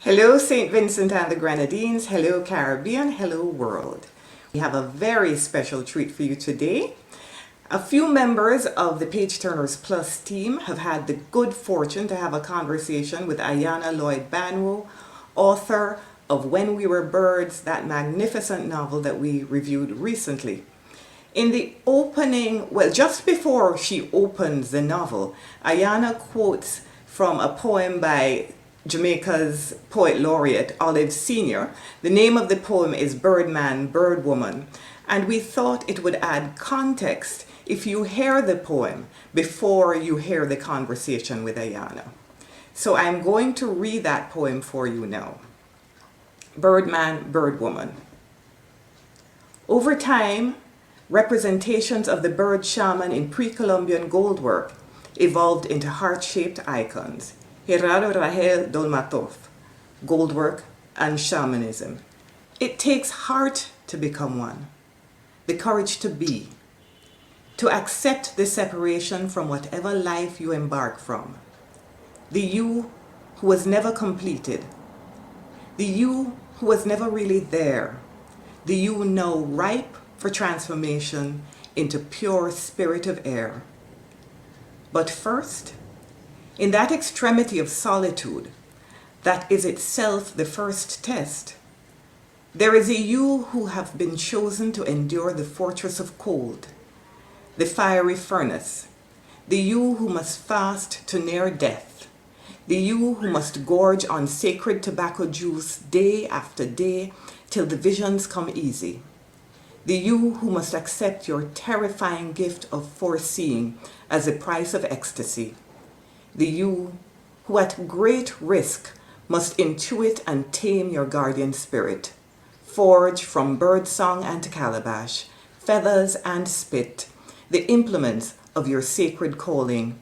Hello, St. Vincent and the Grenadines. Hello, Caribbean. Hello, world. We have a very special treat for you today. A few members of the Page Turners Plus team have had the good fortune to have a conversation with Ayanna Lloyd Banwo, author of When We Were Birds, that magnificent novel that we reviewed recently. In the opening, well, just before she opens the novel, Ayanna quotes from a poem by Jamaica's poet laureate, Olive Sr. The name of the poem is Birdman, Birdwoman, and we thought it would add context if you hear the poem before you hear the conversation with Ayanna. So I'm going to read that poem for you now. Birdman, Birdwoman. Over time, representations of the bird shaman in pre-Columbian goldwork evolved into heart-shaped icons. Gerardo Rahel Dolmatov, goldwork and shamanism. It takes heart to become one, the courage to be, to accept the separation from whatever life you embark from. The you who was never completed, the you who was never really there, the you now ripe for transformation into pure spirit of air. But first, in that extremity of solitude, that is itself the first test, there is a you who have been chosen to endure the fortress of cold, the fiery furnace, the you who must fast to near death, the you who must gorge on sacred tobacco juice day after day till the visions come easy, the you who must accept your terrifying gift of foreseeing as the price of ecstasy, the you who at great risk must intuit and tame your guardian spirit, forge from birdsong and calabash, feathers and spit, the implements of your sacred calling,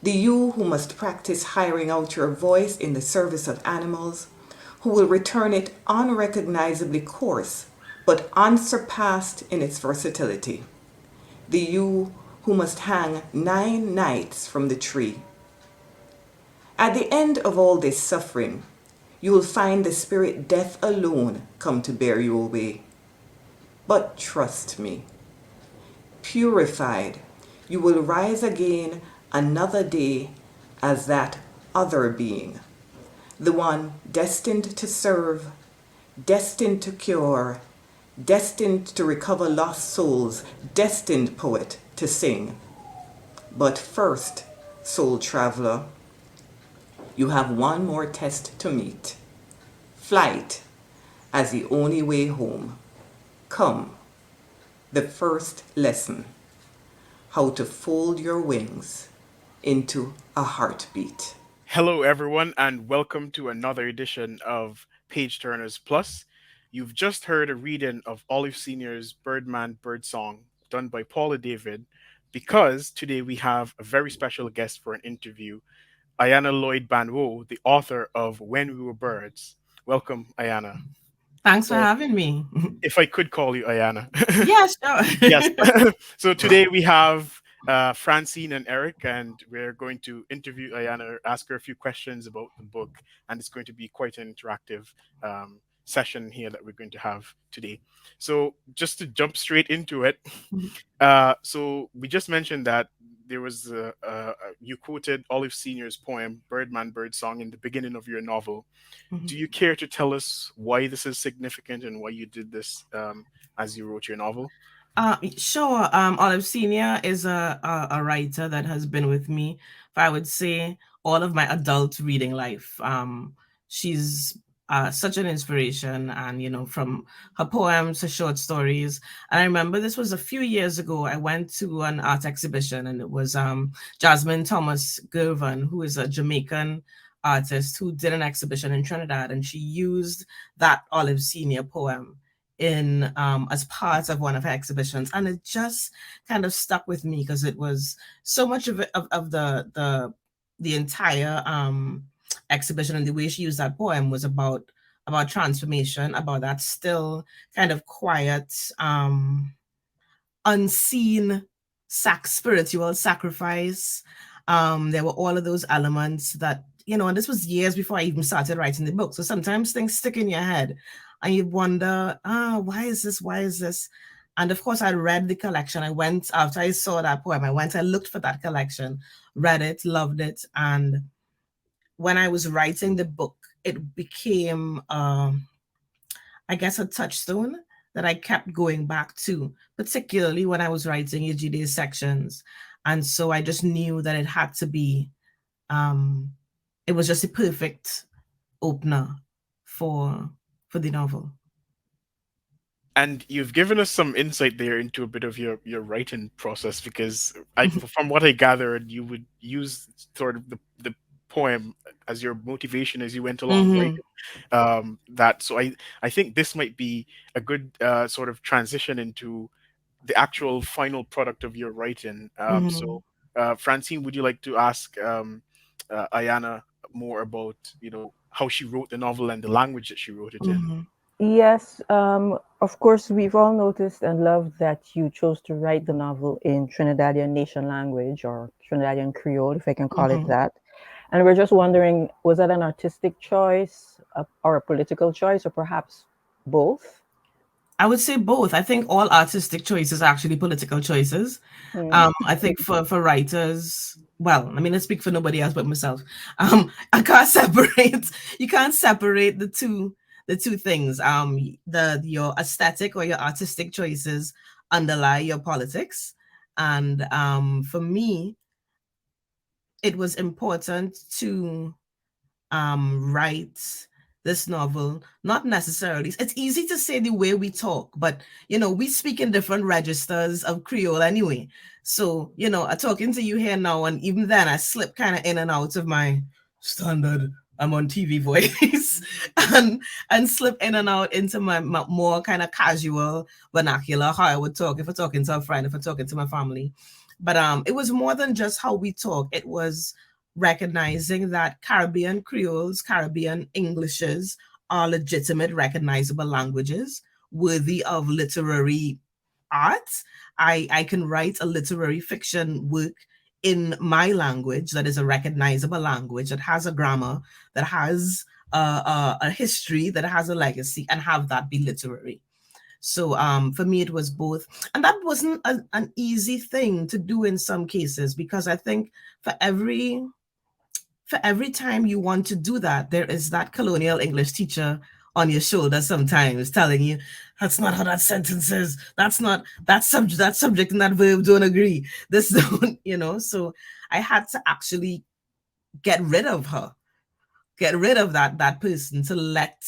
the you who must practice hiring out your voice in the service of animals, who will return it unrecognizably coarse, but unsurpassed in its versatility, the you who must hang 9 nights from the tree. At the end of all this suffering, you will find the spirit death alone come to bear you away. But trust me, purified, you will rise again another day as that other being, the one destined to serve, destined to cure, destined to recover lost souls, destined, poet, to sing. But first, soul traveler, you have one more test to meet. Flight as the only way home. Come, the first lesson, how to fold your wings into a heartbeat. Hello, everyone, and welcome to another edition of Page Turners Plus. You've just heard a reading of Olive Senior's Birdman Birdsong done by Paula David because today we have a very special guest for an interview, Ayanna Lloyd Banwo, the author of When We Were Birds. Welcome, Ayanna. Thanks for Or having me. if I could call you Ayanna. Yes, Yes. sure. So today we have Francine and Eric, and we're going to interview Ayana, ask her a few questions about the book, and it's going to be quite an interactive session here that we're going to have today. So just to jump straight into it, so we just mentioned that there was you quoted Olive Senior's poem "Birdman Birdsong" in the beginning of your novel. Do you care to tell us why this is significant and why you did this as you wrote your novel? Sure. Olive Senior is a writer that has been with me for, I would say, all of my adult reading life. She's such an inspiration, and from her poems, her short stories. And I remember this was a few years ago. I went to an art exhibition, and it was Jasmine Thomas Gervan, who is a Jamaican artist who did an exhibition in Trinidad, and she used that Olive Senior poem in as part of one of her exhibitions, and it just kind of stuck with me because it was so much of it, of the entire exhibition, and the way she used that poem was about transformation, about that still kind of quiet unseen spiritual sacrifice. There were all of those elements that and this was years before I even started writing the book. So sometimes things stick in your head and you wonder, why is this? Why is this? And of course, I read the collection. I went, after I saw that poem, I looked for that collection, read it, loved it. And when I was writing the book, it became, I guess, a touchstone that I kept going back to, particularly when I was writing Egide's sections. And so I just knew that it had to be, it was just a perfect opener for the novel. And you've given us some insight there into a bit of your writing process, because from what I gathered, you would use sort of the poem as your motivation as you went along writing. So I think this might be a good sort of transition into the actual final product of your writing. So, Francine, would you like to ask Ayanna more about how she wrote the novel and the language that she wrote it in? Yes, of course, we've all noticed and loved that you chose to write the novel in Trinidadian Nation language, or Trinidadian Creole, if I can call it that. And we're just wondering, was that an artistic choice or a political choice, or perhaps both? I would say both. I think all artistic choices are actually political choices. I think for writers, well, I mean, I speak for nobody else but myself. I can't separate. You can't separate the two things. Your aesthetic or your artistic choices underlie your politics, and for me, it was important to write this novel, not necessarily. It's easy to say the way we talk, but we speak in different registers of Creole anyway. So, I'm talking to you here now, and even then I slip kind of in and out of my standard I'm on TV voice and slip in and out into my more kind of casual vernacular, how I would talk if I'm talking to a friend, if I'm talking to my family. But it was more than just how we talk. It was recognizing that Caribbean Creoles, Caribbean Englishes are legitimate, recognizable languages worthy of literary art. I can write a literary fiction work in my language that is a recognizable language, that has a grammar, that has a history, that has a legacy, and have that be literary. So for me, it was both. And that wasn't an easy thing to do in some cases, because I think for every time you want to do that, there is that colonial English teacher on your shoulder sometimes telling you, that's not how that sentence is. That's not, that subject and that verb don't agree. This don't, so I had to actually get rid of her, get rid of that person to let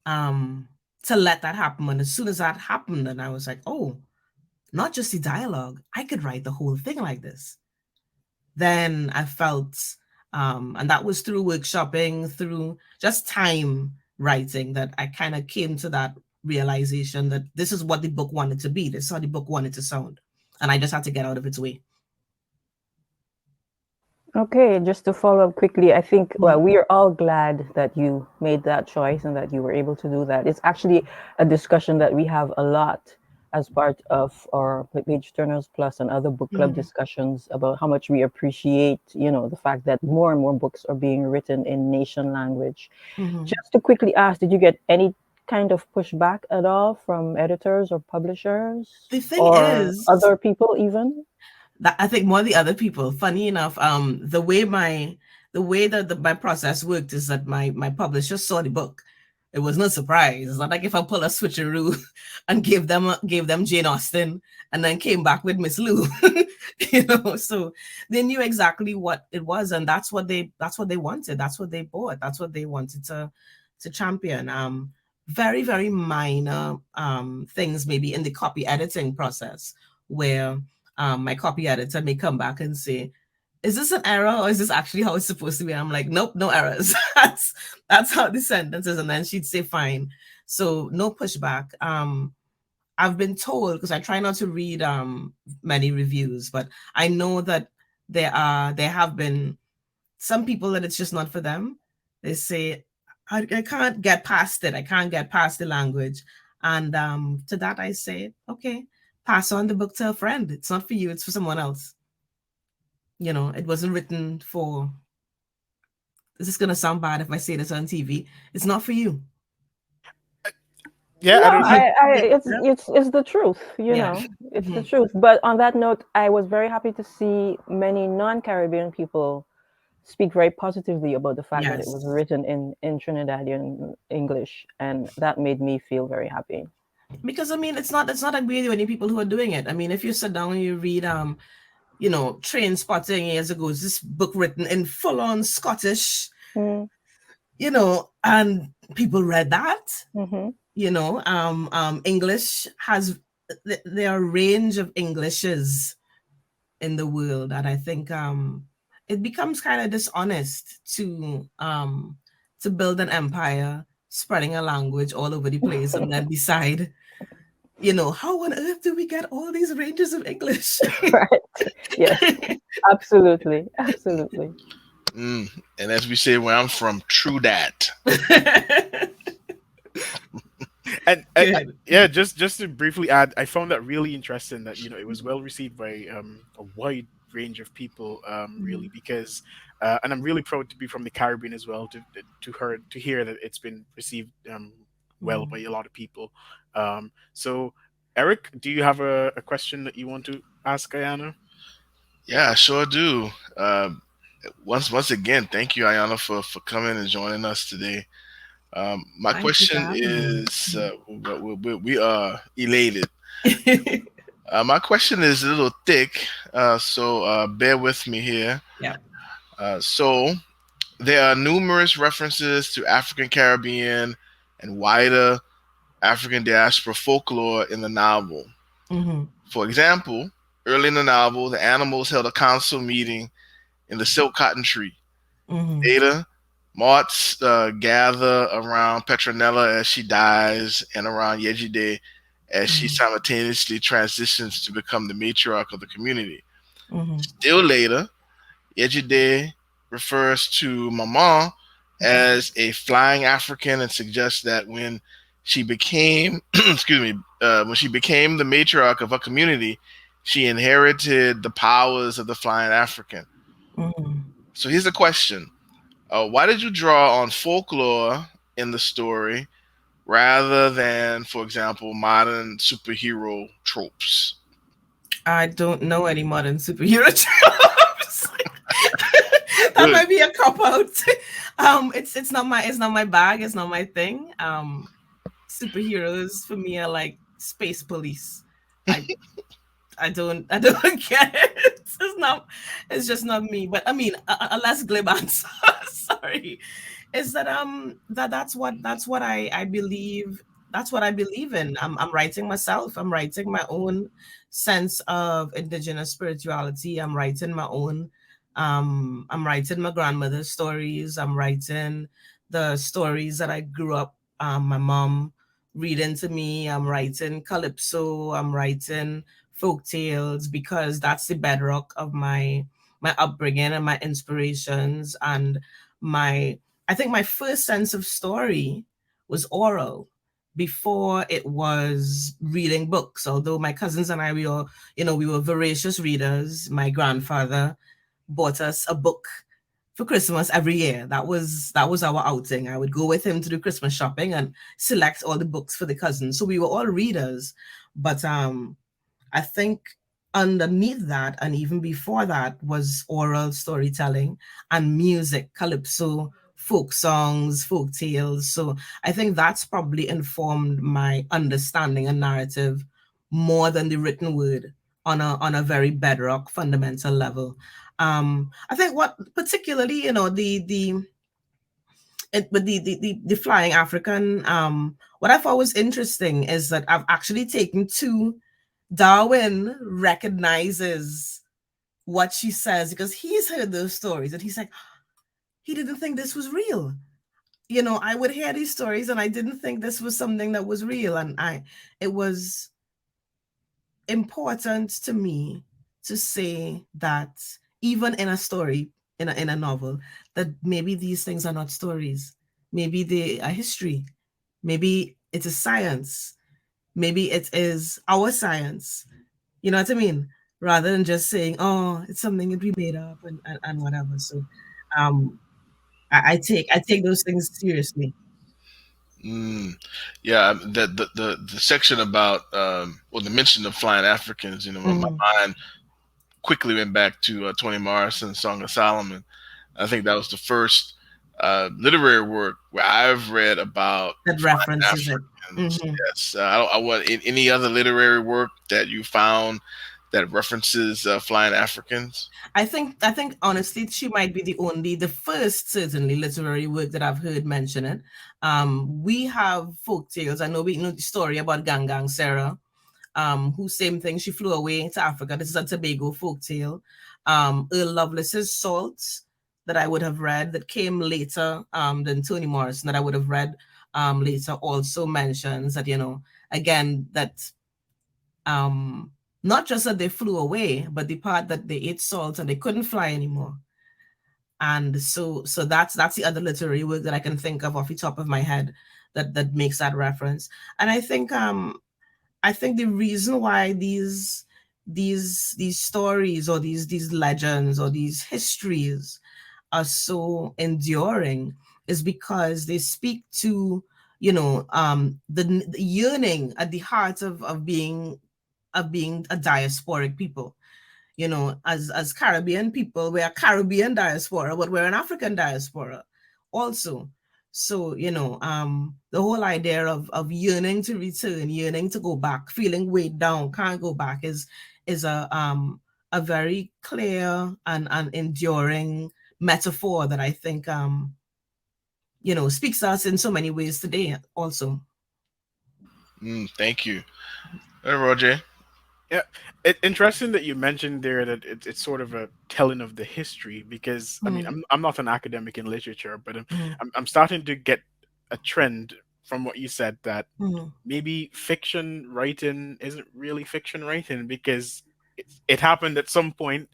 that happen. And as soon as that happened, and I was like, oh, not just the dialogue, I could write the whole thing like this. Then I felt, and that was through workshopping, through just time writing, that I kind of came to that realization that this is what the book wanted to be. This is how the book wanted to sound. And I just had to get out of its way. Okay, just to follow up quickly, I think, well, we are all glad that you made that choice and that you were able to do that. It's actually a discussion that we have a lot as part of our Page Turners Plus and other book club discussions, about how much we appreciate, the fact that more and more books are being written in nation language. Just to quickly ask, did you get any kind of pushback at all from editors or publishers? The thing or is, other people even? That I think more the other people. Funny enough, the way that my process worked is that my publisher saw the book. It was no surprise. It's not like if I pull a switcheroo and gave them Jane Austen and then came back with Miss Lou, So they knew exactly what it was, and that's what they wanted. That's what they bought. That's what they wanted to champion. Very, very minor things maybe in the copy editing process, where my copy editor may come back and say, is this an error, or is this actually how it's supposed to be? I'm like, nope, no errors. that's how the sentence is. And then she'd say, fine. So no pushback. I've been told, because I try not to read many reviews, but I know that there have been some people that it's just not for them. They say, I can't get past it. I can't get past the language. And to that I say, okay, pass on the book to a friend. It's not for you, it's for someone else. You know, it wasn't written for. Is this gonna sound bad if I say this on TV? It's not for you. Yeah, I No, don't know. it's the truth, you Yeah. know. It's the Mhm. truth. But on that note, I was very happy to see many non-Caribbean people speak very positively about the fact that it was Yes. written in Trinidadian English, and that made me feel very happy. Because I mean, it's not like really many people who are doing it. I mean, if you sit down and you read you know, Train Spotting years ago, is this book written in full on Scottish, Mm, you know, and people read that. mm-hmm. You know, English has there are a range of Englishes in the world, and I think it becomes kind of dishonest to build an empire spreading a language all over the place and then decide, you know, how on earth do we get all these ranges of English? Right. Yes, absolutely. Absolutely. And as we say where I'm from, true that. And Good. yeah, just to briefly add, I found that really interesting that it was well received by a wide range of people, really, Mhm. because and I'm really proud to be from the Caribbean as well, to hear that it's been received well by Mhm. a lot of people. So Eric, do you have a question that you want to ask Ayanna? Yeah, I sure do. Once again, thank you, Ayana, for coming and joining us today. My Thank you for question having is, we are elated. me. My question is a little thick, so bear with me here. Yeah. So there are numerous references to African Caribbean and wider African diaspora folklore in the novel. Hmm. For example, early in the novel, the animals held a council meeting in the silk cotton tree. Hmm. Later, Marts gather around Petronella as she dies and around Yejide as she Hmm. simultaneously transitions to become the matriarch of the community. Hmm. Still later, Yejide refers to Mama as a flying African and suggests that when she became, excuse me, when she became the matriarch of her community, she inherited the powers of the flying African. Hmm. So here's a question: why did you draw on folklore in the story rather than, for example, modern superhero tropes? I don't know any modern superhero tropes. That Good. might be a cop out. It's not my bag. It's not my thing. Superheroes for me are like space police. I I don't get it. It's just not me. But I mean, a less glib answer. Sorry, is that that's what I believe. That's what I believe in. I'm writing myself. I'm writing my own sense of indigenous spirituality. I'm writing my grandmother's stories. I'm writing the stories that I grew up. My mom reading to me. I'm writing calypso. I'm writing folk tales because that's the bedrock of my upbringing and my inspirations and my I think my first sense of story was oral before it was reading books. Although my cousins and I, we were voracious readers. My grandfather bought us a book for Christmas every year. That was our outing. I would go with him to do Christmas shopping and select all the books for the cousins. So we were all readers. But I think underneath that, and even before that, was oral storytelling and music, calypso, folk songs, folk tales. So I think that's probably informed my understanding and narrative more than the written word on a very bedrock fundamental level. I think what particularly, with the flying African, what I thought was interesting is that I've actually taken two. Darwin recognizes what she says because he's heard those stories and he's like, he didn't think this was real. I would hear these stories and I didn't think this was something that was real. And it was important to me to say that even in a story, in a novel, that maybe these things are not stories. Maybe they are history. Maybe it is science. Maybe it is our science. You know what I mean? rather than just saying, "Oh, it's something that we made up," and whatever. So, um, I take those things seriously. Mm. Yeah, the section about well, the mention of flying Africans, my Mhm. mind quickly went back to Toni Morrison's Song of Solomon. I think that was the first literary work where I've read about That flying references it. Africans. Mhm. Yes, I want any other literary work that you found that references flying Africans. I think honestly, she might be the first certainly literary work that I've heard mention it. We have folk tales. I know we know the story about Gangang Sarah, who same thing. She flew away to Africa. This is a Tobago folk tale. Earl Lovelace's Salt that I would have read that came later than Toni Morrison that I would have read later also mentions that, again, that um, not just that they flew away, but the part that they ate salt and they couldn't fly anymore. And so that's the other literary work that I can think of off the top of my head that makes that reference. And I think the reason why these stories or these legends or these histories are so enduring is because they speak to the yearning at the heart of being a diasporic people. As Caribbean people, we're a Caribbean diaspora, but we're an African diaspora also. So, the whole idea of yearning to return, yearning to go back, feeling weighed down, can't go back is a very clear and enduring metaphor that I think speaks to us in so many ways today also. Thank you. Hey, Roger. Yeah, interesting that you mentioned there that it's sort of a telling of the history because I mean Mm, I'm not an academic in literature, but mm, I'm starting to get a trend from what you said that mm, maybe fiction writing isn't really fiction writing because it happened at some point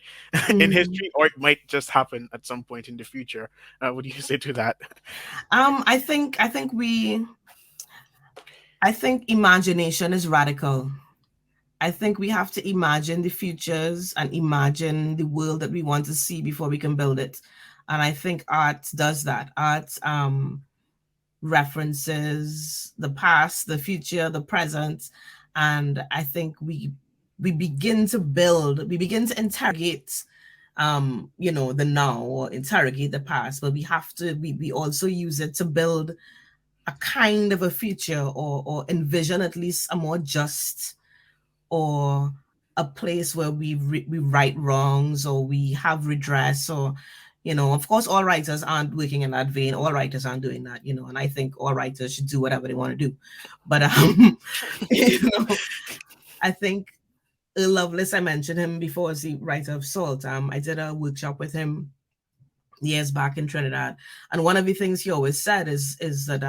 in mm. history, or it might just happen at some point in the future. What do you say to that? I think imagination is radical. I think we have to imagine the futures and imagine the world that we want to see before we can build it. And I think art does that. Art references the past, the future, the present, and I think we begin to build, we begin to interrogate the now or interrogate the past, but we also use it to build a kind of a future or envision at least a more just or a place where we right wrongs or we have redress or of course all writers aren't working in that vein, all writers aren't doing that, and I think all writers should do whatever they want to do, but I think Lovelace, I mentioned him before as the writer of Salt. I did a workshop with him years back in Trinidad. And one of the things he always said is that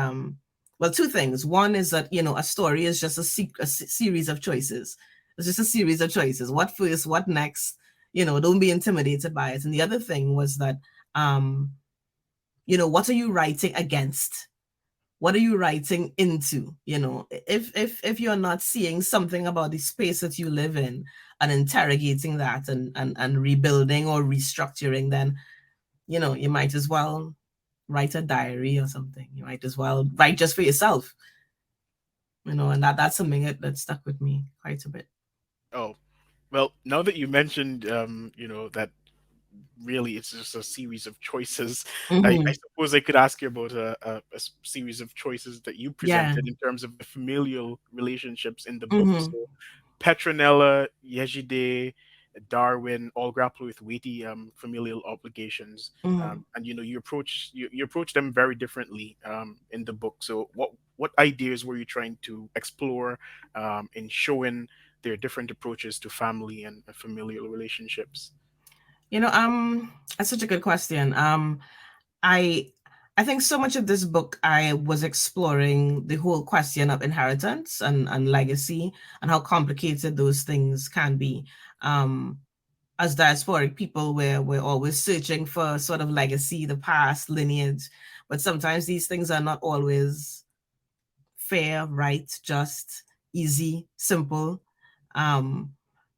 well, two things. One is that a story is just a series of choices. It's just a series of choices. What first, what next? Don't be intimidated by it. And the other thing was that what are you writing against? What are you writing into? If you're not seeing something about the space that you live in and interrogating that and rebuilding or restructuring, then you might as well write a diary or something. You might as well write just for yourself. And that's something that stuck with me quite a bit. Oh, well, now that you mentioned, that really it's just a series of choices. I Mm-hmm. suppose I could ask you about series of choices that you Yeah. presented in terms of the familial relationships in the book. Mm-hmm. So Petronella, Yejide, Darwin all grapple with weighty familial obligations, Mm-hmm. and you approach them very differently in the book. So what ideas were you trying to explore in showing their different approaches to family and familial relationships? That's such a good question. I I think so much of this book I was exploring the whole question of inheritance and legacy and how complicated those things can be. Um, as diasporic people, we're always searching for sort of legacy, the past, lineage, but sometimes these things are not always fair, right, just, easy, simple. Um,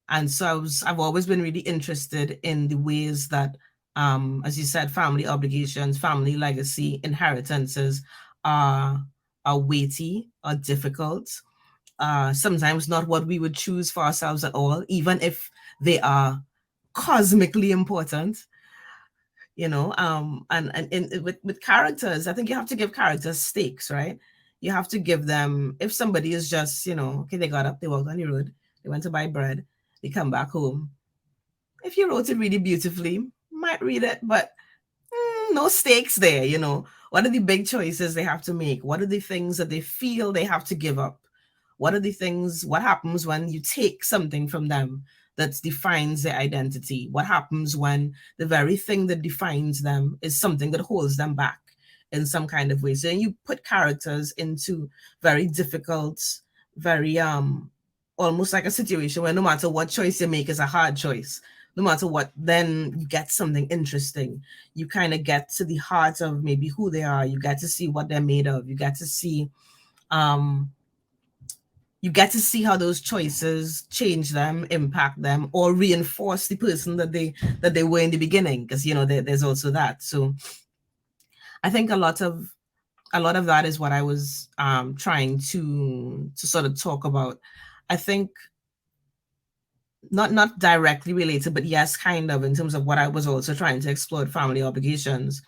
And so I've always been really interested in the ways that, as you said, family obligations, family legacy, inheritances are weighty, are difficult, sometimes not what we would choose for ourselves at all, even if they are cosmically important. And with characters, I think you have to give characters stakes, right? You have to give them, if somebody is just, okay, they got up, they walked on the road, they went to buy bread, they come back home. If you wrote it really beautifully, might read it, but no stakes there. What are the big choices they have to make? What are the things that they feel they have to give up? What happens when you take something from them that defines their identity? What happens when the very thing that defines them is something that holds them back in some kind of way? So you put characters into very difficult, very almost like a situation where no matter what choice you make is a hard choice. No matter what, then you get something interesting. You kind of get to the heart of maybe who they are. You get to see what they're made of. You get to see how those choices change them, impact them, or reinforce the person that they were in the beginning. Because there's also that. So I think a lot of that is what I was trying to sort of talk about. I think not directly related, but yes, kind of, in terms of what I was also trying to explore, family obligations.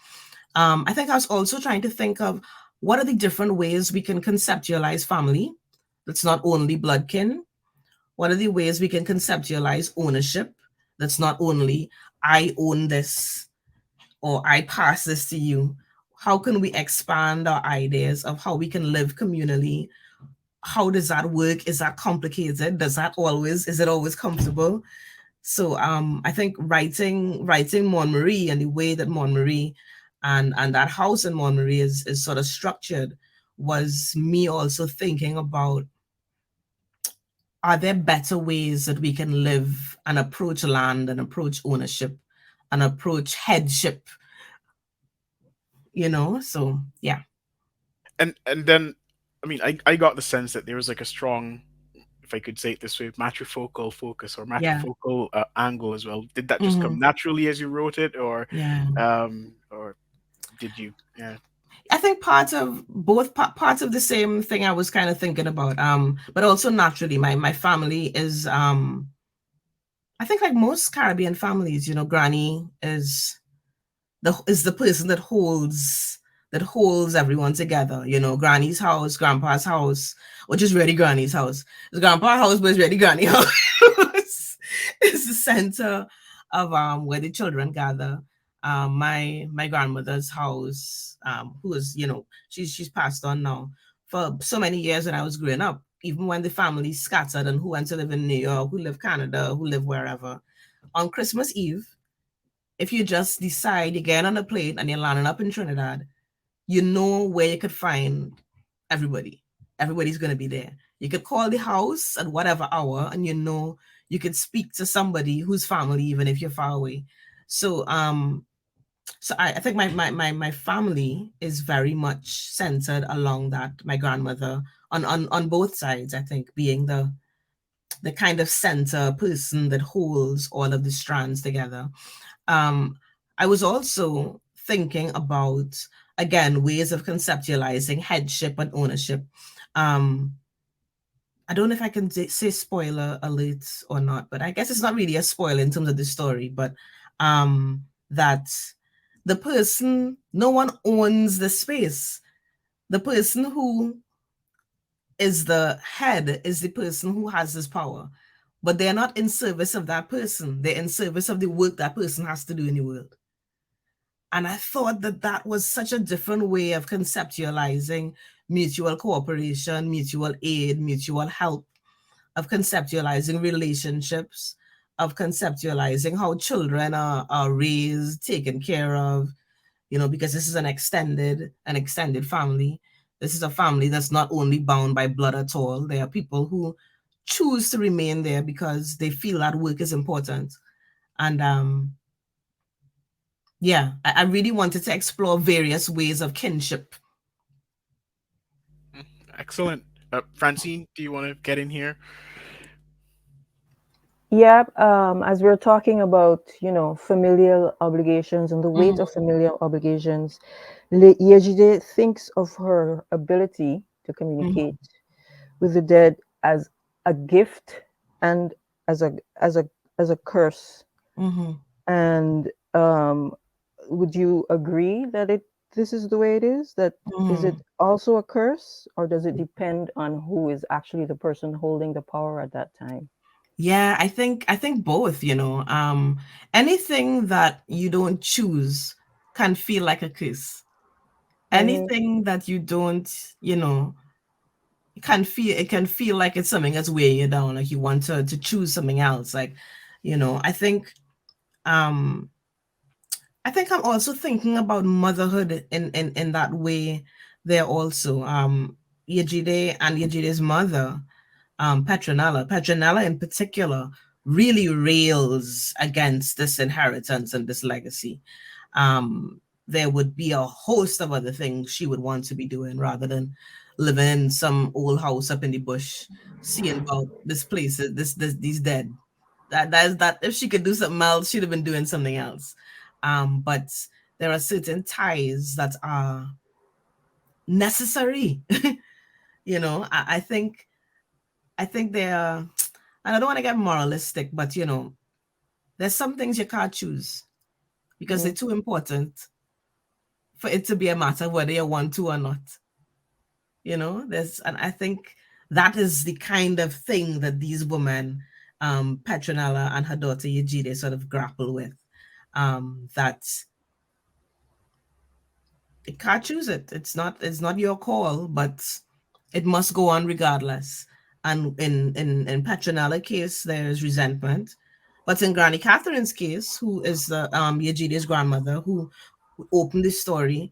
I think I was also trying to think of what are the different ways we can conceptualize family that's not only bloodkin. What are the ways we can conceptualize ownership that's not only I own this or I pass this to you? How can we expand our ideas of how we can live communally? How does that work? Is that complicated? Is it always comfortable? So I think writing Montmarie and the way that Montmarie and that house in Montmarie is sort of structured was me also thinking about, are there better ways that we can live and approach land and approach ownership and approach headship? So yeah. And then, I mean, I got the sense that there was like a strong, if I could say it this way, matrifocal focus or Yeah. matrifocal angle as well. Did that just Mhm. come naturally as you wrote it, or Yeah. or did you? Yeah. I think parts of the same thing I was kind of thinking about. But also naturally, my family is I think like most Caribbean families, Granny is the person that holds everyone together. Granny's house, Grandpa's house, which is really Granny's house. It's Grandpa's house, but it's really Granny's house. It's the center of where the children gather. My grandmother's house, who is, she's passed on now. For so many years when I was growing up, even when the family scattered and who went to live in New York, who live Canada, who live wherever, on Christmas Eve, if you just decide you get on a plane and you're landing up in Trinidad, you know where you could find everybody. Everybody's going to be there. You could call the house at whatever hour and you could speak to somebody who's family, even if you're far away. So I think my family is very much centered along that. My grandmother on both sides, I think, being the kind of center person that holds all of the strands together. I was also thinking about, again, ways of conceptualizing headship and ownership. I don't know if I can say spoiler alert or not, but I guess it's not really a spoiler in terms of the story, but that the person, no one owns the space. The person who is the head is the person who has this power, but they're not in service of that person. They're in service of the work that person has to do in the world. And I thought that was such a different way of conceptualizing mutual cooperation, mutual aid, mutual help, of conceptualizing relationships, of conceptualizing how children are raised, taken care of, because this is an extended family. This is a family that's not only bound by blood at all. There are people who choose to remain there because they feel that work is important. And yeah, I really wanted to explore various ways of kinship. Excellent. Francine, do you want to get in here? Yeah, as we're talking about, familial obligations and the weight of familial obligations, Yejide thinks of her ability to communicate with the dead as a gift and as a curse. Mm-hmm. And would you agree that this is the way it is? That is Mm-hmm. it also a curse, or does it depend on who is actually the person holding the power at that time? Yeah, I think both, anything that you don't choose can feel like a curse. Mm-hmm. Anything that you don't, it can feel like it's something that's weighing you down, like you want to choose something else. Like, I think um I'm also thinking about motherhood in that way there also. Yejide and Yejide's mother, Petronella in particular, really rails against this inheritance and this legacy. There would be a host of other things she would want to be doing rather than living in some old house up in the bush, seeing about this place, these dead. That if she could do something else, she'd have been doing something else. But there are certain ties that are necessary. I think they are, and I don't want to get moralistic, but there's some things you can't choose because they're too important for it to be a matter of whether you want to or not. And I think that is the kind of thing that these women, Petronella and her daughter Yejide, sort of grapple with. That you can't choose it. It's not your call, but it must go on regardless. And in Petronella's case, there's resentment. But in Granny Catherine's case, who is the Yejide's grandmother, who opened the story,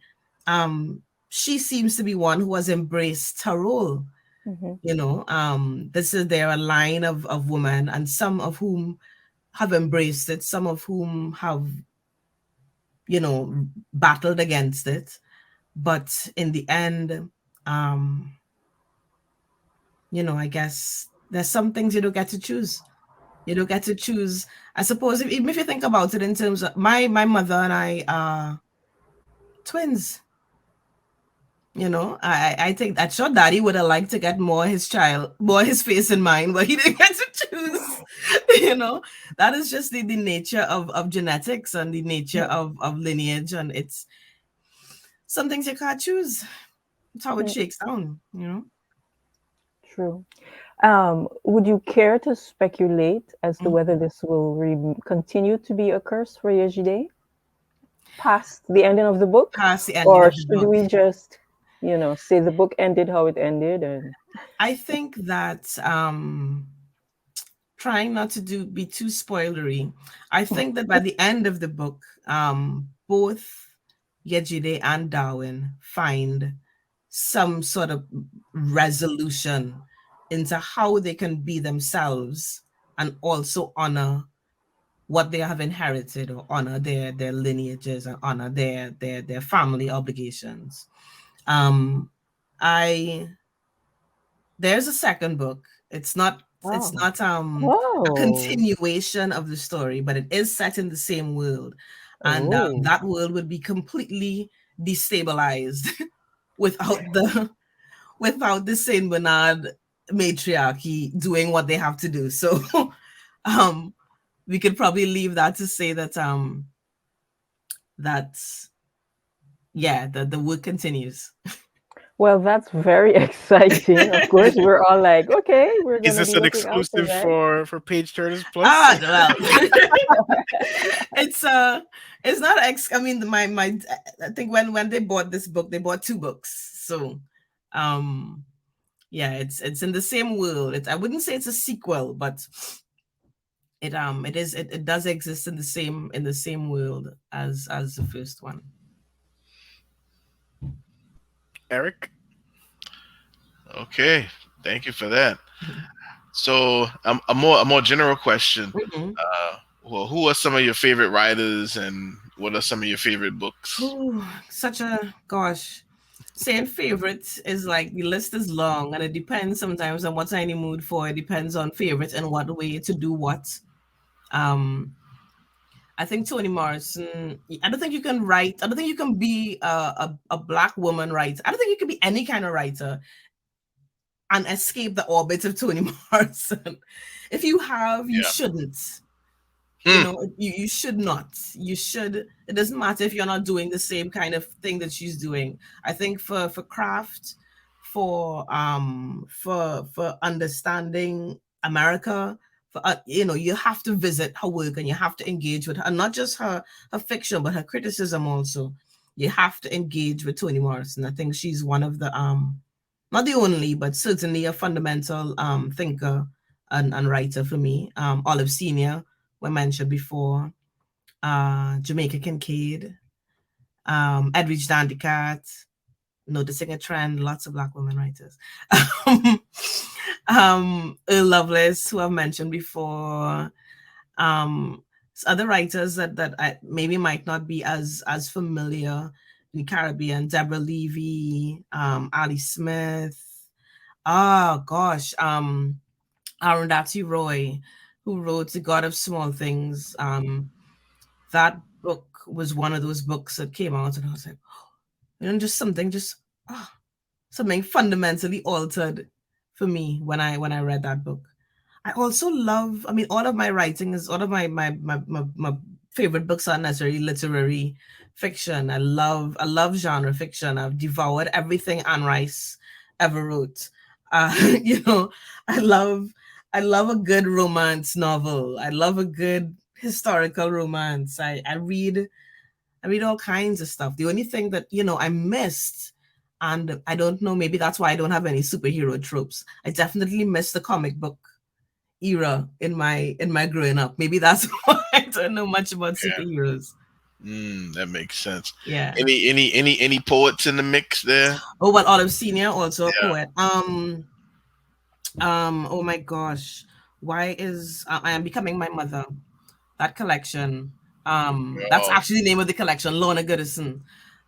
she seems to be one who has embraced her role. Mm-hmm. This is there a line of women, and some of whom have embraced it, some of whom have, battled against it. But in the end, um, I guess there's some things you don't get to choose. You don't get to choose. I suppose even if you think about it in terms of my mother and I are twins. I think that sure daddy would have liked to get more his face in mine, but he didn't get to choose. That is just the nature of genetics and the nature of lineage, and it's some things you can't choose. It's how it Mm, shakes down. true. Would you care to speculate as to whether this will continue to be a curse for Yejide past the ending of the book, Past the ending or of the should book. we just, say the book ended how it ended? And I think that trying not to be too spoilery, I think that by the end of the book, both Yejide and Darwin find some sort of resolution into how they can be themselves and also honor what they have inherited, or honor their lineages, and honor their family obligations. Um, I There's a second book. It's not a oh, continuation of the story, but it is set in the same world, and oh, that world would be completely destabilized without the Saint Bernard matriarchy doing what they have to do. So, um, we could probably leave that to say that yeah, the work continues. well, that's very exciting. Of course, we're all like, okay, we're Is gonna this be an looking out for exclusive that. for Page Turners Plus? Ah, well, it's it's not I mean, my I think when they bought this book, they bought two books. So, um, yeah, it's in the same world. I wouldn't say it's a sequel, but it does exist in the same world as the first one. Eric? Okay, thank you for that. So, a more general question. Mhm. Well, who are some of your favorite writers, and what are some of your favorite books? Ooh, such a gosh. Saying favorite is like the list is long, and it depends sometimes on what I'm in the mood for. It depends on favorite and what way to do what. I think Toni Morrison, I don't think you can write, I don't think you can be a Black woman writer. I don't think you can be any kind of writer and escape the orbit of Toni Morrison. If you have, you Yeah. shouldn't. Hmm. You should not. You should. It doesn't matter if you're not doing the same kind of thing that she's doing. I think for craft, for understanding America, for you have to visit her work and you have to engage with her, and not just her fiction, but her criticism also. You have to engage with Toni Morrison. I think she's one of the not the only, but certainly a fundamental thinker and writer for me. Olive Senior were mentioned before, Jamaica Kincaid, Edwidge Dandicat, noticing a trend, lots of Black women writers. Earl Lovelace, who I've mentioned before. Other writers that I maybe might not be as familiar in the Caribbean, Deborah Levy, Ali Smith. Oh gosh, Arundhati Roy, who wrote The God of Small Things. That book was one of those books that came out, and I was like, just something fundamentally altered for me when I read that book. I also love, I mean, all of my writing is, all of my favorite books are necessarily literary fiction. I love genre fiction. I've devoured everything Anne Rice ever wrote. I love a good romance novel. I love a good historical romance. I read all kinds of stuff. The only thing that I missed, and I don't know, maybe that's why I don't have any superhero tropes. I definitely missed the comic book era in my growing up. Maybe that's why I don't know much about superheroes. That makes sense. Yeah. Any poets in the mix there? Oh, well, Olive Senior, also a poet. Oh my gosh, why is I Am Becoming My Mother? That collection. That's actually the name of the collection, Lorna Goodison.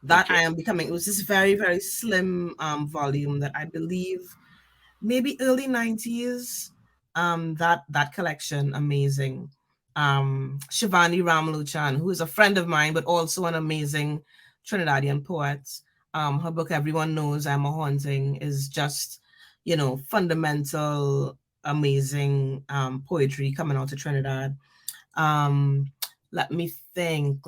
That I Am Becoming. It was this very, very slim volume that I believe maybe early 90s. That collection, amazing. Shivani Ramluchan, who is a friend of mine, but also an amazing Trinidadian poet. Her book, Everyone Knows I'm a Haunting, is just, fundamental, amazing poetry coming out of Trinidad. Let me think.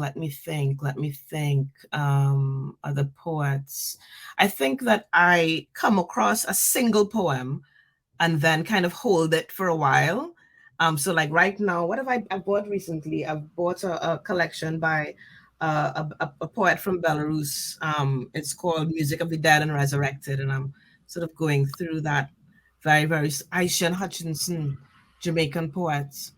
Other poets. I think that I come across a single poem and then kind of hold it for a while. So like right now, what have I bought recently? I've bought a collection by a poet from Belarus. It's called Music of the Dead and Resurrected. And I'm sort of going through that very, very Aishan Hutchinson, Jamaican poet.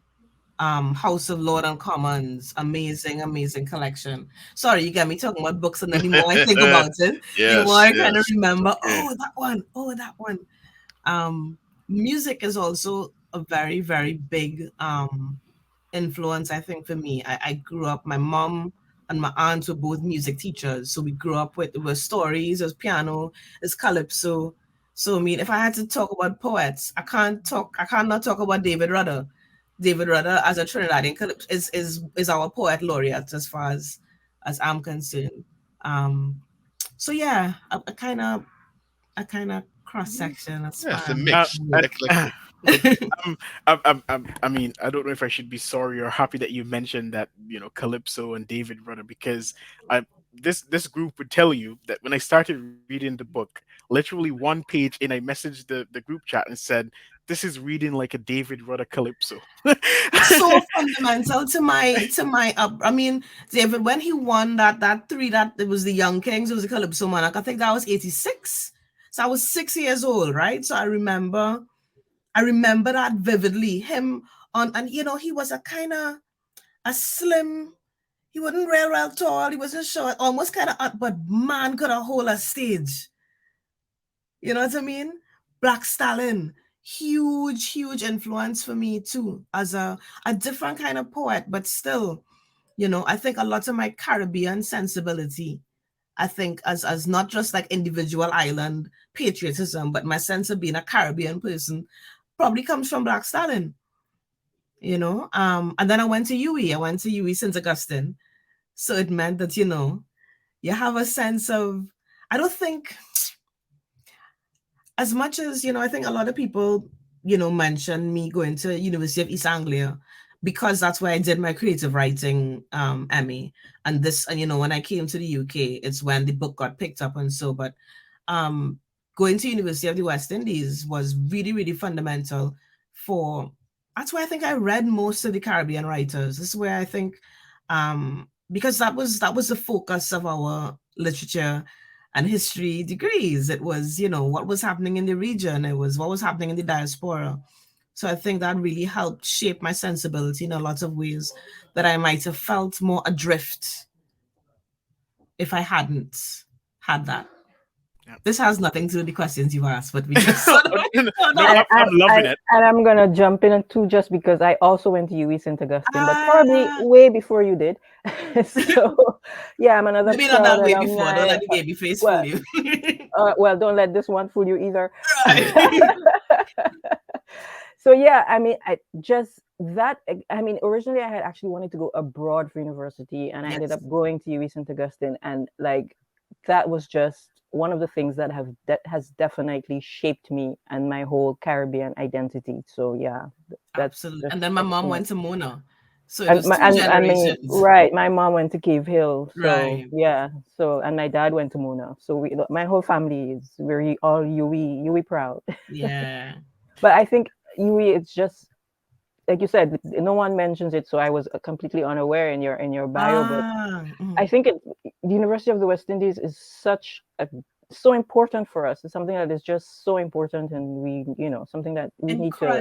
House of Lord and Commons, amazing collection. Sorry, you get me talking about books, and then the more I think about it, the more I kind of remember, that one. Music is also a very, very big influence, I think, for me. I grew up, my mom and my aunt were both music teachers. So we grew up with stories, there's piano, there's calypso. So I mean, if I had to talk about poets, I cannot talk about David Rudder. David Rudder, as a Trinidadian calypso, is our poet laureate as far as I'm concerned. So yeah, a kind of cross section. It's a mix. I mean, I don't know if I should be sorry or happy that you mentioned that, Calypso and David Rudder, because this group would tell you that when I started reading the book, literally one page in, I messaged the group chat and said, "This is reading like a David Rudder Calypso." So fundamental to my I mean, David, when he won that it was the Young Kings, it was the Calypso Monarch. I think that was 86. So I was 6 years old, right? So I remember that vividly. Him and he was a kind of a slim. He wasn't real tall. He wasn't short, almost kind of, but man could have hold a stage. You know what I mean? Black Stalin, huge influence for me too, as a different kind of poet, but still, I think a lot of my Caribbean sensibility, I think as not just like individual island patriotism, but my sense of being a Caribbean person probably comes from Black Stalin. you know. And then I went to UE. I went to UE St. Augustine. So it meant that, you know, you have a sense of, I don't think, as much as, you know, I think a lot of people, you know, mention me going to University of East Anglia because that's where I did my creative writing MA. And this, and you know, when I came to the UK, it's when the book got picked up and so, but going to University of the West Indies was really, really fundamental for, that's where I think I read most of the Caribbean writers. This is where I think, because that was the focus of our literature and history degrees. It was, you know, what was happening in the region. It was what was happening in the diaspora. So I think that really helped shape my sensibility in a lot of ways that I might have felt more adrift if I hadn't had that. Yep. This has nothing to do with the questions you asked, but we just sort of I'm loving it. And I'm gonna jump in too, just because I also went to UE St. Augustine, but probably Ah. way before you did. So yeah, I'm another Maybe not proud that way before. Don't alumni. let the baby face Well, fool you. well, don't let this one fool you either. Right. So yeah, I mean, originally I had actually wanted to go abroad for university, and I ended Yes. up going to UE St. Augustine, and like that was just one of the things that has definitely shaped me and my whole Caribbean identity. So yeah, that's Absolutely. just And then my mom excellent. went to Mona. So it was two I mean, generations. right, my mom went to Cave Hill, so Right. yeah, so, and my dad went to Mona, so my whole family is very all UE proud. Yeah. But I think UE, it's just like you said, no one mentions it, so I was completely unaware in your bio. But I think the University of the West Indies is so important for us. It's something that is just so important, and we, you know, something that we need to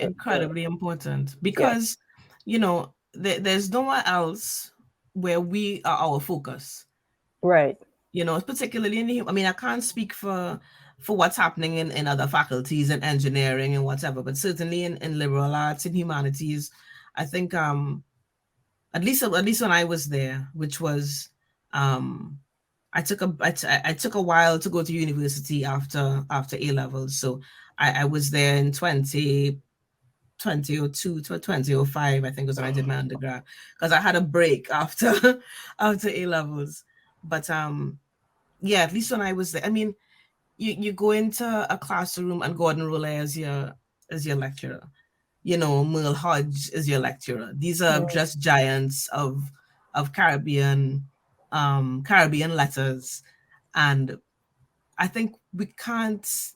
incredibly important because, you know, there's nowhere else where we are our focus. Right. You know, particularly in the, I mean, I can't speak for what's happening in other faculties and engineering and whatever, but certainly in liberal arts and humanities, I think at least when I was there, which was I took a while to go to university after A levels, so I was there in 2002 to 2005, I think was when I did my undergrad, because I had a break after after A levels. But yeah, at least when I was there, I mean, you go into a classroom and Gordon Roulette as your lecturer, you know, Merle Hodge is your lecturer. These are just giants of Caribbean letters, and I think we can't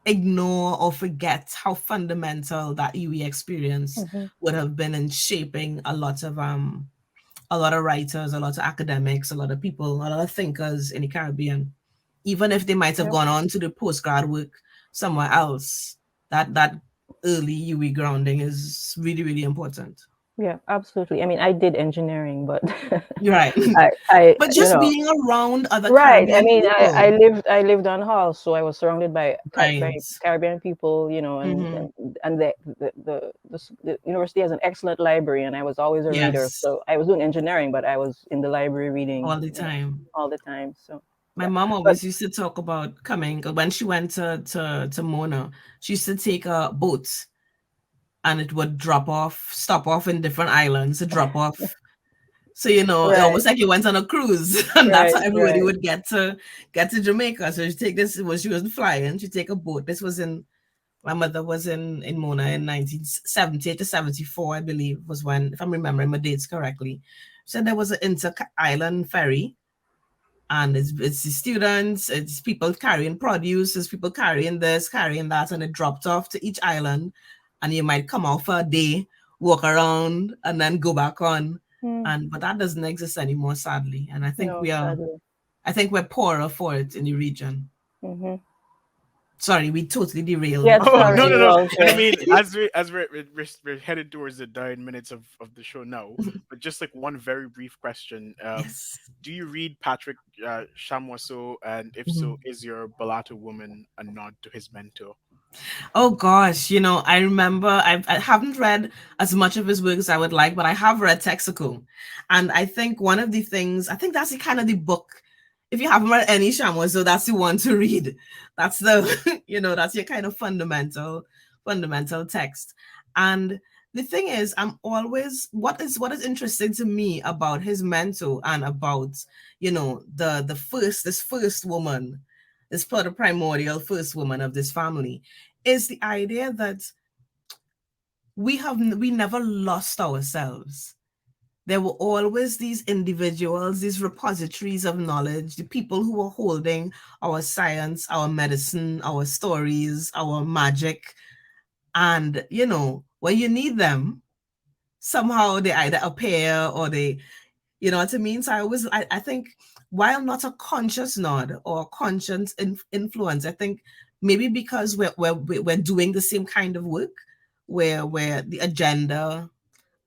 ignore or forget how fundamental that UE experience would have been in shaping a lot of writers, a lot of academics, a lot of people, a lot of thinkers in the Caribbean, even if they might have gone on to do postgrad work somewhere else. That early UE grounding is really, really important. Yeah, absolutely. I mean, I did engineering, but You're right. I But just being around other right. I Caribbean mean, people. I lived on Hall, so I was surrounded by Caribbean people, you know, and the university has an excellent library, and I was always a reader. Yes. So I was doing engineering, but I was in the library reading all the time. All the time. So my mom always used to talk about coming when she went to Mona. She used to take a boat, and it would stop off in different islands to drop off. So, you know, almost like you went on a cruise, and that's how everybody would get to Jamaica. So she take this, she wasn't flying, she take a boat. This was my mother was in Mona in 1970 to 74, I believe, was when, if I'm remembering my dates correctly. So there was an inter-island ferry, and it's the students, it's people carrying produce, it's people carrying this, carrying that, and it dropped off to each island, and you might come out for a day, walk around, and then go back on. But that doesn't exist anymore, sadly. And I think we're poorer for it in the region. Sorry, we totally derailed. Yeah, no. And I mean, as we're headed towards the 9 minutes of the show now, but just like one very brief question: yes. Do you read Patrick Chamoiseau? And if so, is your Balata Woman a nod to his mentor? Oh gosh, you know, I remember I haven't read as much of his work as I would like, but I have read Texaco, and I think one of the things, I think that's the kind of the book. If you haven't read any Chamoiseau, that's the one to read. That's the, you know, that's your kind of fundamental text. And the thing is, I'm always what is interesting to me about his mentor and about this first woman, this primordial first woman of this family, is the idea that we never lost ourselves. There were always these individuals, these repositories of knowledge, the people who were holding our science, our medicine, our stories, our magic. And, when you need them, somehow they either appear or they, you know what I mean? So I think, while not a conscious nod or a conscious influence, I think maybe because we're doing the same kind of work, where the agenda,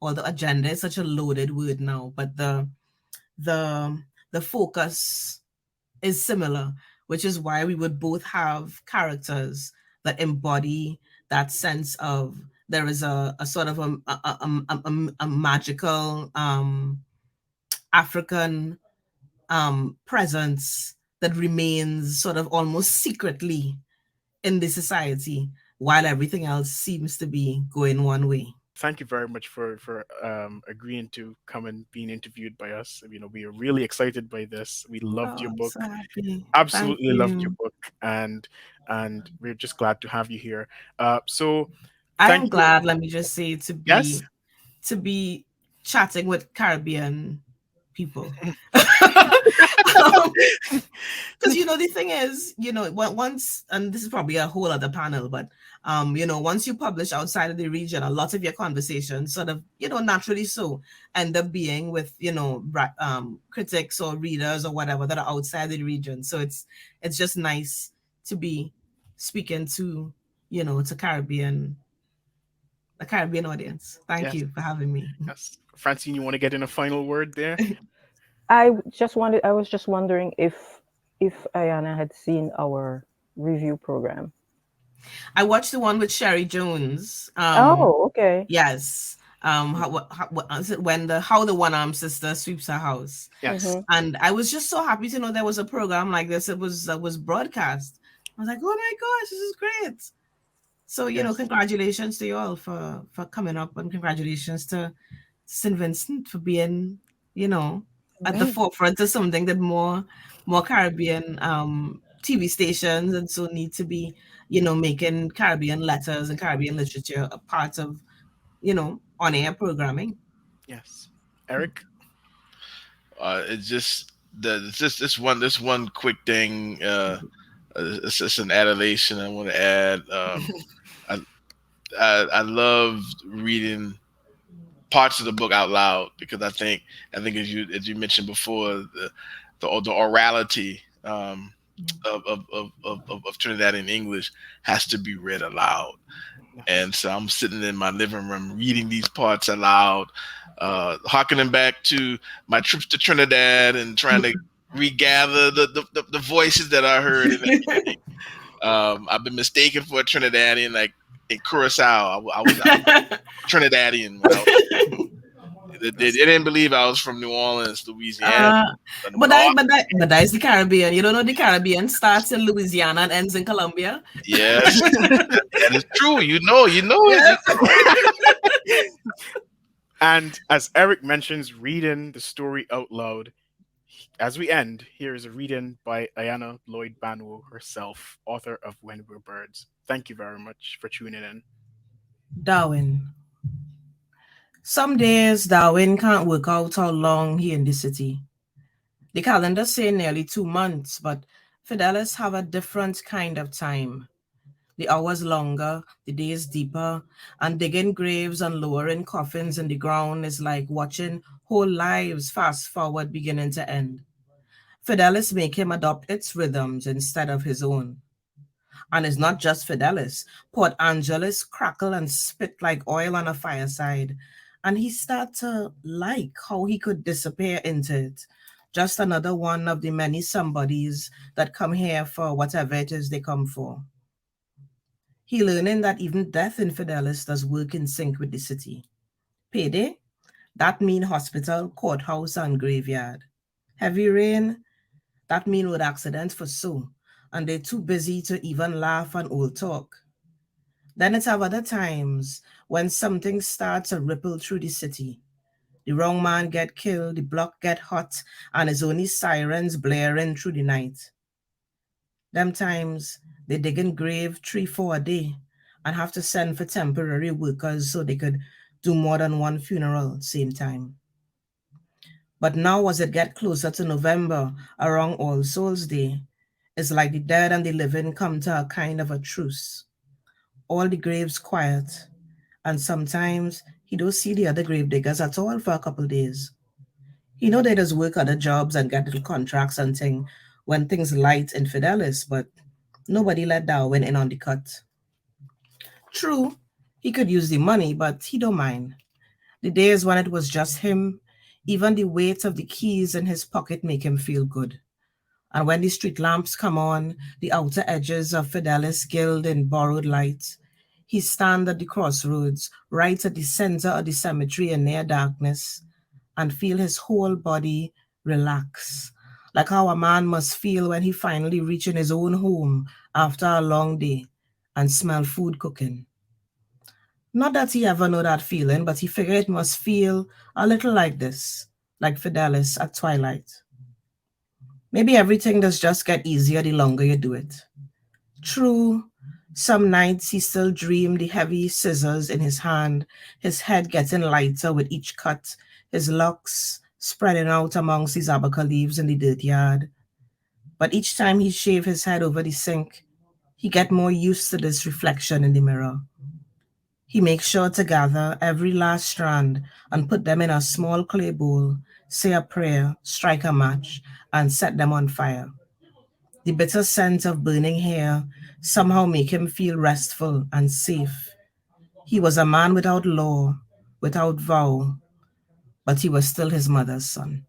or the agenda is such a loaded word now, but the focus is similar, which is why we would both have characters that embody that sense of there is a sort of a magical African presence that remains sort of almost secretly in the society, while everything else seems to be going one way. Thank you very much for agreeing to come and being interviewed by us. We are really excited by this. We loved your I'm book. so happy. Thank Absolutely loved your you. book, and we're just glad to have you here. So I thank am you. glad, let me just say, to Yes. be chatting with Caribbean people. Because the thing is, once, and this is probably a whole other panel, but once you publish outside of the region, a lot of your conversations sort of, naturally so end up being with, critics or readers or whatever that are outside the region. So it's just nice to be speaking to, to a Caribbean audience. Thank Yes. you for having me. Yes. Francine, you want to get in a final word there? I was just wondering if Ayanna had seen our review program. I watched the one with Sherry Jones. Oh, okay. Yes. What is it, when how the one-armed sister sweeps her house? Yes. Mm-hmm. And I was just so happy to know there was a program like this. It was broadcast. I was like, oh my gosh, this is great. So, Yes. congratulations to you all for coming up, and congratulations to St. Vincent for being, at the Mm-hmm. forefront of something that more Caribbean TV stations and so need to be, making Caribbean letters and Caribbean literature a part of, on-air programming. Yes. Eric? It's just this one quick thing. It's just an adulation I want to add. I, I loved reading parts of the book out loud because I think as you mentioned before, the orality of Trinidadian English has to be read aloud. And so I'm sitting in my living room reading these parts aloud, harkening back to my trips to Trinidad and trying to regather the voices that I heard in the beginning. I've been mistaken for a Trinidadian, like in Curacao. I was Trinidadian when I was. They didn't believe I was from New Orleans, Louisiana. uh, But all, but that is the Caribbean. You don't know the Caribbean starts in Louisiana and ends in Colombia. yes, that is true. You know Yes. it. And as Eric mentions, reading the story out loud. As we end, here is a reading by Ayanna Lloyd Banwo herself, author of When We're Birds. Thank you very much for tuning in. Darwin. Some days Darwin can't work out how long he in the city. The calendar say nearly 2 months, but Fidelis have a different kind of time. The hours longer, the days deeper, and digging graves and lowering coffins in the ground is like watching whole lives fast forward beginning to end. Fidelis make him adopt its rhythms instead of his own. And it's not just Fidelis. Port Angeles crackle and spit like oil on a fireside. And he start to like how he could disappear into it. Just another one of the many somebodies that come here for whatever it is they come for. He learning that even death in Fidelis does work in sync with the city. Payday? That mean hospital, courthouse, and graveyard. Heavy rain? That mean road accidents for so. And they're too busy to even laugh and old talk. Then it's have other times when something starts to ripple through the city. The wrong man get killed, the block get hot, and it's only sirens blaring through the night. Them times they dig in grave 3-4 a day and have to send for temporary workers so they could do more than one funeral same time. But now as it get closer to November, around All Souls Day, it's like the dead and the living come to a kind of a truce. All the graves quiet, and sometimes he don't see the other grave diggers at all for a couple days. He know they just work other jobs and get little contracts and thing when things light in Fidelis, but nobody let Darwin in on the cut. True, he could use the money, but he don't mind. The days when it was just him, even the weight of the keys in his pocket make him feel good. And when the street lamps come on, the outer edges of Fidelis gild in borrowed light, he stand at the crossroads, right at the center of the cemetery in near darkness, and feel his whole body relax, like how a man must feel when he finally reach in his own home after a long day and smell food cooking. Not that he ever know that feeling, but he figured it must feel a little like this, like Fidelis at twilight. Maybe everything does just get easier the longer you do it. True, some nights he still dreamed the heavy scissors in his hand, his head getting lighter with each cut, his locks spreading out amongst his abaca leaves in the dirt yard. But each time he shave his head over the sink, he get more used to this reflection in the mirror. He makes sure to gather every last strand and put them in a small clay bowl, say a prayer, strike a match, and set them on fire. The bitter scent of burning hair somehow make him feel restful and safe. He was a man without law, without vow, but he was still his mother's son.